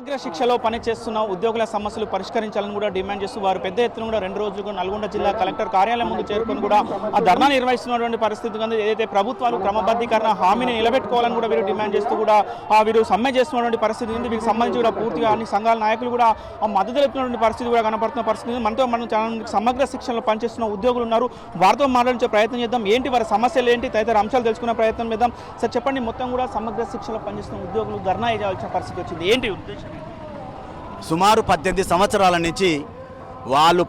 సమగ్ర శిక్షలో పనిచేస్తున్న ఉద్యోగుల సమస్యలు పరిష్కరించాలని కూడా డిమాండ్ చేస్తూ వారు పెద్ద ఎత్తున కూడా 2 రోజులుగా నల్గొండ జిల్లా కలెక్టర్ కార్యాలయం ముందు చేరుకొని కూడా ఆ ధర్నా నిర్వహిస్తున్నటువంటి పరిస్థితి ఉంది. ఏదైతే ప్రభుత్వాలు క్రమబద్ధీకరణ హామీని నిలబెట్టుకోవాలని కూడా వీరు డిమాండ్ చేస్తూ కూడా వీరు సమ్మె చేస్తున్నటువంటి పరిస్థితి ఉంది. వీరికి సంబంధించి కూడా పూర్తిగా అన్ని సంఘాల నాయకులు కూడా మద్దతు తెలుపుతున్నటువంటి పరిస్థితి కూడా కనపడుతున్న పరిస్థితి ఉంది. మనం చాలా సమగ్ర శిక్షణలో పనిచేస్తున్న ఉద్యోగులు ఉన్నారు. వారితో మాట్లాడించే ప్రయత్నం చేద్దాం. ఏంటి వారి సమస్యలు ఏంటి తదితర అంశాలు తెలుసుకునే ప్రయత్నం చేద్దాం. సార్ చెప్పండి, మొత్తం కూడా సమగ్ర శిక్షలో పనిచేస్తున్న ఉద్యోగులు ధర్నా చేయాల్సిన పరిస్థితి వచ్చింది. ఏంటి ఉద్దేశం? సుమారు 18 సంవత్సరాల నుంచి వాళ్ళు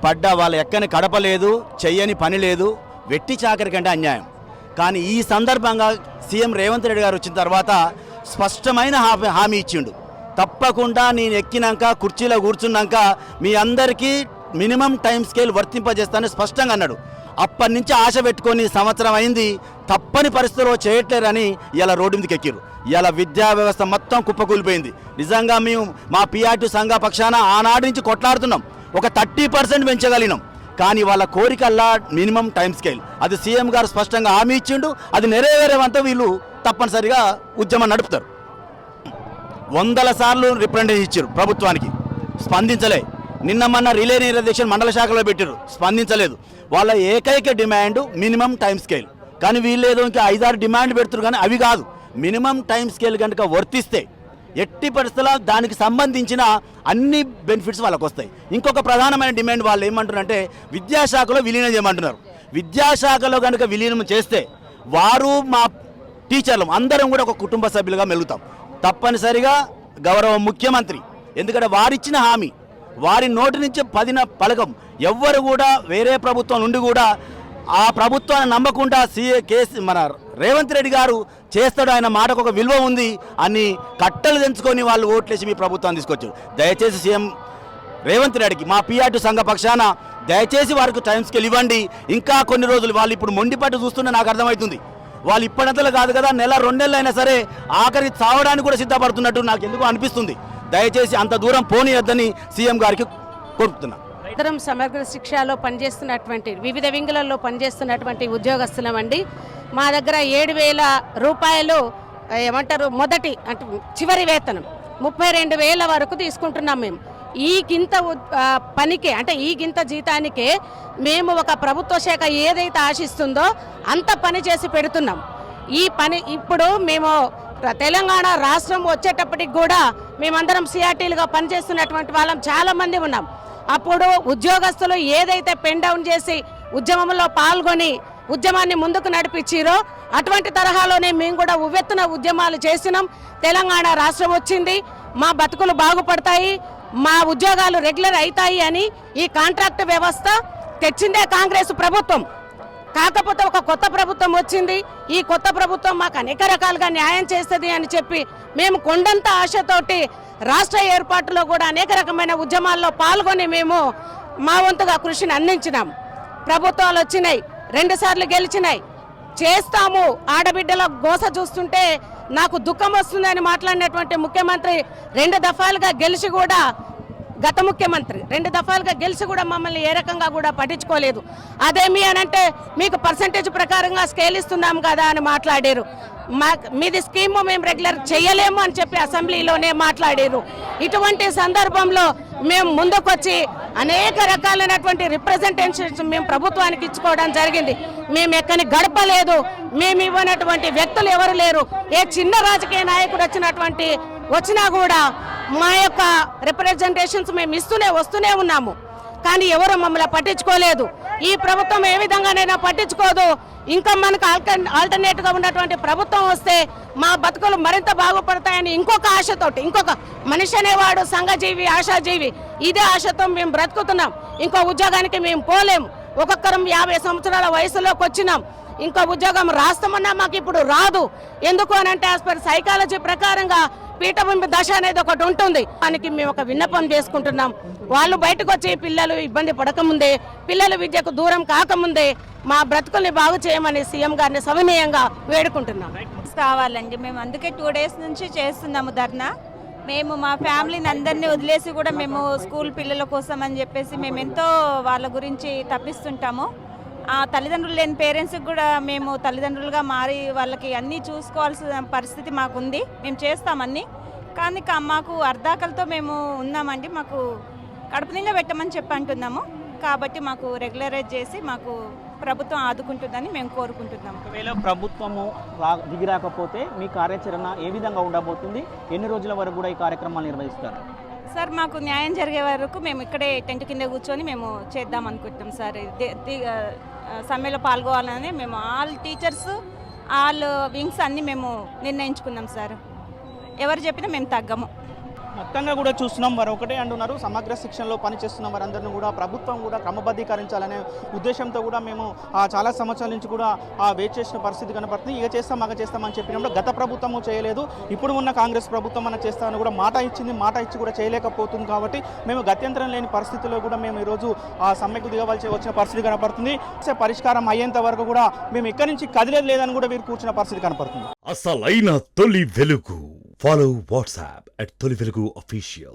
ఎక్కని కడప లేదు, చెయ్యని పని లేదు, వెట్టి చాకరి కంటే అన్యాయం. కానీ ఈ సందర్భంగా సీఎం రేవంత్ రెడ్డి గారు వచ్చిన తర్వాత స్పష్టమైన హామీ ఇచ్చిండు. తప్పకుండా నేను ఎక్కినాక కుర్చీలో కూర్చున్నాక మీ అందరికీ మినిమం టైం స్కేల్ వర్తింపజేస్తానని స్పష్టంగా అన్నాడు. అప్పటి నుంచి ఆశ పెట్టుకొని సంవత్సరం అయింది, తప్పని పరిస్థితుల్లో చేయట్లేరని ఇలా రోడ్డు మీదకి ఎక్కిరు. ఇలా విద్యా వ్యవస్థ మొత్తం కుప్పకూలిపోయింది. నిజంగా మేము మా పిఆర్టీ సంఘ పక్షాన ఆనాటి నుంచి కొట్లాడుతున్నాం. ఒక 30% పెంచగలిగినాం. కానీ వాళ్ళ కోరికల్లా మినిమం టైం స్కేల్ అది సీఎం గారు స్పష్టంగా హామీ ఇచ్చిండు. అది నెరవేరేవంతా వీళ్ళు తప్పనిసరిగా ఉద్యమం నడుపుతారు. 100 సార్లు రిప్రజెంటేషన్ ఇచ్చారు ప్రభుత్వానికి, స్పందించలే. నిన్న మొన్న రిలే నిర్దేశం మండల శాఖలో పెట్టారు, స్పందించలేదు. వాళ్ళ ఏకైక డిమాండ్ మినిమం టైం స్కేల్. కానీ వీళ్ళు ఏదో ఇంకా 5-6 డిమాండ్ పెడుతున్నారు. కానీ అవి కాదు, మినిమం టైం స్కేల్ కనుక వర్తిస్తే ఎట్టి పరిస్థితుల్లో దానికి సంబంధించిన అన్ని బెనిఫిట్స్ వాళ్ళకు వస్తాయి. ఇంకొక ప్రధానమైన డిమాండ్ వాళ్ళు ఏమంటున్నారంటే విద్యాశాఖలో విలీనం చేయమంటున్నారు. విద్యాశాఖలో కనుక విలీనం చేస్తే వారు మా టీచర్లు అందరం కూడా ఒక కుటుంబ సభ్యులుగా మెలుగుతాం. తప్పనిసరిగా గౌరవ ముఖ్యమంత్రి, ఎందుకంటే వారిచ్చిన హామీ, వారి నోటి నుంచి పలకం ఎవ్వరు కూడా వేరే ప్రభుత్వం నుండి కూడా ఆ ప్రభుత్వాన్ని నమ్మకుండా మన రేవంత్ రెడ్డి గారు చేస్తాడు, ఆయన మాటకు ఒక విలువ ఉంది అని కట్టలు తెంచుకొని వాళ్ళు ఓట్లేసి మీ ప్రభుత్వాన్ని తీసుకొచ్చారు. దయచేసి సీఎం రేవంత్ రెడ్డికి మా పిఆర్టీ సంఘ పక్షాన దయచేసి వారికి టైం స్కేల్ ఇవ్వండి. ఇంకా కొన్ని రోజులు వాళ్ళు ఇప్పుడు మొండిపట్టు చూస్తుంటే నాకు అర్థమవుతుంది. వాళ్ళు ఇప్పటింతలు కాదు కదా, 1-2 నెలలు అయినా సరే ఆఖరికి చావడానికి కూడా సిద్ధపడుతున్నట్టు నాకు ఎందుకు అనిపిస్తుంది. దయచేసి అంత దూరం పోనీయద్దని సీఎం గారికి కోరుతున్నా. ఇద్దరం సమగ్ర శిక్షలో పనిచేస్తున్నటువంటి వివిధ వింగులలో పనిచేస్తున్నటువంటి ఉద్యోగస్తులమండి. మా దగ్గర 7,000 రూపాయలు ఏమంటారు మొదటి అంటే చివరి వేతనం 32,000 వరకు తీసుకుంటున్నాం మేము. ఈ గింత పనికే అంటే ఈ గింత జీతానికే మేము ఒక ప్రభుత్వ శాఖ ఏదైతే ఆశిస్తుందో అంత పని చేసి పెడుతున్నాం. ఈ పని ఇప్పుడు మేము తెలంగాణ రాష్ట్రం వచ్చేటప్పటికి కూడా మేమందరం సిఆర్టీలుగా పనిచేస్తున్నటువంటి వాళ్ళం చాలామంది ఉన్నాం. అప్పుడు ఉద్యోగస్తులు ఏదైతే పెన్ డౌన్ చేసి ఉద్యమంలో పాల్గొని ఉద్యమాన్ని ముందుకు నడిపించారో అటువంటి తరహాలోనే మేము కూడా ఉవ్వెత్తున ఉద్యమాలు చేసినాం. తెలంగాణ రాష్ట్రం వచ్చింది, మా బతుకులు బాగుపడతాయి, మా ఉద్యోగాలు రెగ్యులర్ అవుతాయి అని ఈ కాంట్రాక్ట్ వ్యవస్థ తెచ్చిందే కాంగ్రెస్ ప్రభుత్వం. కాకపోతే ఒక కొత్త ప్రభుత్వం వచ్చింది. ఈ కొత్త ప్రభుత్వం మాకు అనేక రకాలుగా న్యాయం చేస్తుంది అని చెప్పి మేము కొండంత ఆశతోటి రాష్ట్ర ఏర్పాటులో కూడా అనేక రకమైన ఉద్యమాల్లో పాల్గొని మేము మా వంతుగా కృషిని అందించినాం. ప్రభుత్వాలు వచ్చినాయి, 2 సార్లు గెలిచినాయి, చేస్తాము. ఆడబిడ్డల గోస చూస్తుంటే నాకు దుఃఖం వస్తుందని మాట్లాడినటువంటి ముఖ్యమంత్రి 2 దఫాలుగా గెలిచి కూడా గత ముఖ్యమంత్రి 2 దఫాలుగా గెలిచి కూడా మమ్మల్ని ఏ రకంగా కూడా పట్టించుకోలేదు. అదేమి అని అంటే మీకు పర్సంటేజ్ ప్రకారంగా స్కేల్ ఇస్తున్నాం కదా అని మాట్లాడారు. మీది స్కీము మేము రెగ్యులర్ చేయలేము అని చెప్పి అసెంబ్లీలోనే మాట్లాడారు. ఇటువంటి సందర్భంలో మేము ముందుకొచ్చి అనేక రకాలైనటువంటి రిప్రజెంటేషన్స్ మేము ప్రభుత్వానికి ఇచ్చుకోవడం జరిగింది. మేము ఎక్కని గడపలేదు, మేము ఇవ్వనటువంటి వ్యక్తులు ఎవరు లేరు. ఏ చిన్న రాజకీయ నాయకుడు వచ్చినా కూడా మా యొక్క రిప్రజెంటేషన్స్ మేము వస్తూనే ఉన్నాము. కానీ ఎవరు మమ్మల్ని పట్టించుకోలేదు. ఈ ప్రభుత్వం ఏ విధంగానైనా పట్టించుకోదు. ఇంకా మనకు ఆల్టర్నేట్గా ఉన్నటువంటి ప్రభుత్వం వస్తే మా బతుకులు మరింత బాగుపడతాయని ఇంకొక ఆశతోటి, ఇంకొక మనిషి అనేవాడు సంఘజీవి, ఆశాజీవి, ఇదే ఆశతో మేము బ్రతుకుతున్నాం. ఇంకో ఉద్యోగానికి మేము పోలేము. ఒక్కొక్కరం 50 సంవత్సరాల వయసులోకి వచ్చినాం. ఇంకో ఉద్యోగం రాస్తామన్నా మాకు ఇప్పుడు రాదు. ఎందుకు అని అంటే యాజ్ పర్ సైకాలజీ ప్రకారంగా పీఠభూమి దశ అనేది ఒకటి ఉంటుంది. దానికి మేము ఒక విన్నపం చేసుకుంటున్నాం. వాళ్ళు బయటకు వచ్చి పిల్లలు ఇబ్బంది పడకముందే, పిల్లల విద్యకు దూరం కాకముందే మా బ్రతుకుల్ని బాగు చేయమని సీఎం గారిని సవినయంగా వేడుకుంటున్నాం. కావాలండి, మేము అందుకే 2 డేస్ నుంచి చేస్తున్నాము ధర్నా. మేము మా ఫ్యామిలీని అందరినీ వదిలేసి కూడా మేము స్కూల్ పిల్లల కోసం అని చెప్పేసి మేము ఎంతో వాళ్ళ గురించి తప్పిస్తుంటాము. తల్లిదండ్రులు లేని పేరెంట్స్కి కూడా మేము తల్లిదండ్రులుగా మారి వాళ్ళకి అన్నీ చూసుకోవాల్సిన పరిస్థితి మాకుంది. మేము చేస్తామన్నీ. కానీ మాకు అర్ధాకలతో మేము ఉన్నామండి. మాకు కడుపు నిండా పెట్టమని చెప్పి అంటున్నాము. కాబట్టి మాకు రెగ్యులరైజ్ చేసి మాకు ప్రభుత్వం ఆదుకుంటుందని మేము కోరుకుంటున్నాము. ఒకవేళ ప్రభుత్వము దిగి రాకపోతే మీ కార్యాచరణ ఏ విధంగా ఉండబోతుంది? ఎన్ని రోజుల వరకు కూడా ఈ కార్యక్రమాలు నిర్వహిస్తారు? సార్ మాకు న్యాయం జరిగే వరకు మేము ఇక్కడే టెంట్ కింద కూర్చొని మేము చేద్దాం అనుకుంటాం సార్. సమ్మెలో పాల్గొవాలని మేము ఆల్ టీచర్స్ ఆల్ వింగ్స్ అన్నీ మేము నిర్ణయించుకున్నాం సార్. ఎవరు చెప్పినా మేము తగ్గము. మొత్తంగా కూడా చూస్తున్నాం, వారు ఒకటే అంటున్నారు, సమగ్ర శిక్షణలో పనిచేస్తున్న వారందరినీ కూడా ప్రభుత్వం కూడా క్రమబద్ధీకరించాలనే ఉద్దేశంతో కూడా మేము చాలా సంవత్సరాల నుంచి కూడా వెయిట్ చేసిన పరిస్థితి కనపడుతుంది. ఇక చేస్తామని చెప్పినప్పుడు గత ప్రభుత్వము చేయలేదు, ఇప్పుడు ఉన్న కాంగ్రెస్ ప్రభుత్వం మనకు చేస్తామని కూడా మాట ఇచ్చింది, మాట ఇచ్చి కూడా చేయలేకపోతుంది. కాబట్టి మేము గత్యంతరం లేని పరిస్థితుల్లో కూడా మేము ఈరోజు సమ్మెకు దిగవలసి వచ్చిన పరిస్థితి కనపడుతుంది. పరిష్కారం అయ్యేంత వరకు కూడా మేము ఇక్కడి నుంచి కదిలేదు లేదని కూడా వీరు కూర్చున్న పరిస్థితి కనపడుతుంది. అసలైన తొలి వెలుగు. Follow WhatsApp at Toli Velugu Official.